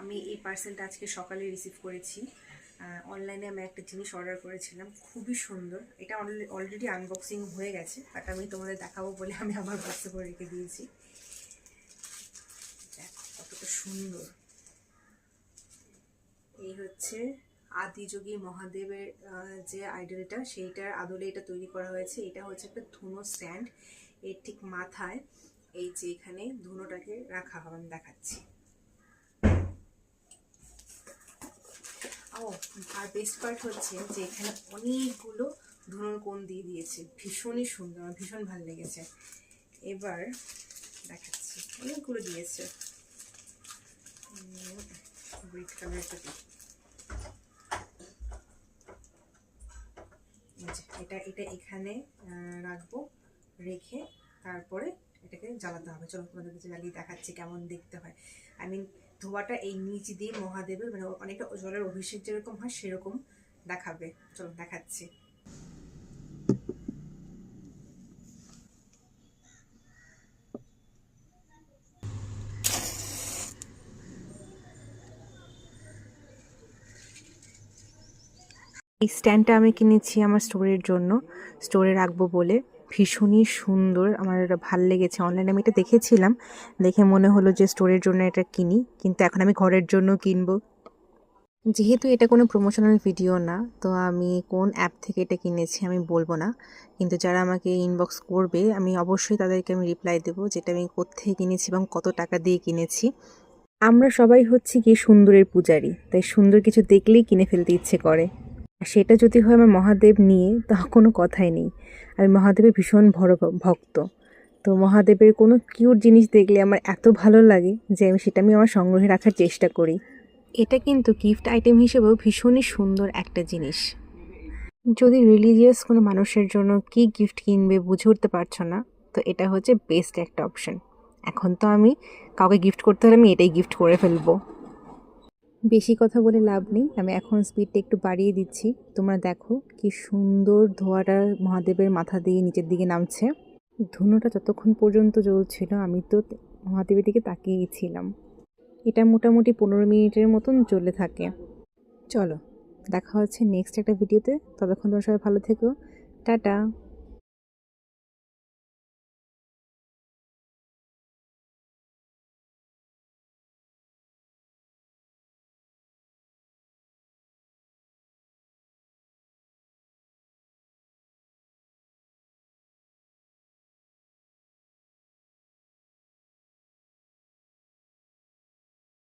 আমি এই পার্সেলটা আজকে সকালে রিসিভ করেছি। অনলাইনে আমি একটা জিনিস অর্ডার করেছিলাম, খুবই সুন্দর। এটা অলরেডি আনবক্সিং হয়ে গেছে, বাট আমি তোমাদের দেখাবো বলে আমি আমার বক্সে করে রেখে দিয়েছি। দেখো কতটা সুন্দর। এই হচ্ছে আদিযোগী মহাদেবের যে আইডলটা, সেইটার আদলে এটা তৈরি করা হয়েছে। এটা হচ্ছে একটা ধুনো স্ট্যান্ড। এর ঠিক মাথায় এই যে এখানে ধুনোটাকে রাখা হবে, আমি দেখাচ্ছি। ও, আর বেস্ট পার্ট হচ্ছে যে এখানে অনেকগুলো ধুনোর কোণ দিয়ে দিয়েছে, ভীষণই সুন্দর, আমার ভীষণ ভালো লেগেছে। এবার দেখাচ্ছি, অনেকগুলো দিয়েছে। রেড কালারটা দিই। এটা এটা এখানে রাখবো, রেখে তারপরে এটাকে জ্বালাতে হবে। চলো তোমাদেরকে জ্বালিয়ে দেখাচ্ছি কেমন দেখতে হয়। আই মিন ধোঁয়াটা এই নিচ দিয়ে মহাদেবের মানে অনেকটা জলের অভিষেক যেরকম হয় সেরকম দেখাবে। চলো দেখাচ্ছি। এই স্ট্যান্ডটা আমি কিনেছি আমার স্টোরের জন্য, স্টোরে রাখবো বলে। ভীষণই সুন্দর, আমার এটা ভালো লেগেছে। অনলাইনে আমি এটা দেখেছিলাম, দেখে মনে হলো যে স্টোরের জন্য এটা কিনি, কিন্তু এখন আমি ঘরের জন্য কিনবো। যেহেতু এটা কোনো প্রমোশনাল ভিডিও না, তো আমি কোন অ্যাপ থেকে এটা কিনেছি আমি বলবো না, কিন্তু যারা আমাকে ইনবক্স করবে আমি অবশ্যই তাদেরকে আমি রিপ্লাই দেবো যেটা আমি কোত্থেকে কিনেছি এবং কত টাকা দিয়ে কিনেছি। আমরা সবাই হচ্ছে কি সুন্দরের পূজারী, তাই সুন্দর কিছু দেখলেই কিনে ফেলতে ইচ্ছে করে। আর সেটা যদি হয় আমার মহাদেব নিয়ে, তা কোনো কথাই নেই। আমি মহাদেবের ভীষণ বড় ভক্ত। তো মহাদেবের কোনো কিউট জিনিস দেখলে আমার এত ভালো লাগে যে আমি আমার সংগ্রহে রাখার চেষ্টা করি। এটা কিন্তু গিফট আইটেম হিসেবেও ভীষণই সুন্দর একটা জিনিস। যদি রিলিজিয়াস কোনো মানুষের জন্য কি গিফট কিনবে বুঝে উঠতে পারছো না, তো এটা হচ্ছে বেস্ট একটা অপশন। এখন তো আমি কাউকে গিফট করতে হলে আমি এটাই গিফট করে ফেলবো। বেশি কথা বলে লাভ নেই, আমি এখন স্পিডটা একটু বাড়িয়ে দিচ্ছি। তোমরা দেখো কি সুন্দর ধোঁয়াটা মহাদেবের মাথা দিয়ে নিচের দিকে নামছে। ধুনোটা যতক্ষণ পর্যন্ত জ্বলছিল আমি তো মহাদেবের দিকে তাকিয়েই ছিলাম। এটা মোটামুটি 15 মিনিটের মতন জ্বলে থাকে। চলো দেখা হচ্ছে নেক্সট একটা ভিডিওতে, ততক্ষণ তোমরা সবাই ভালো থেকো। টাটা।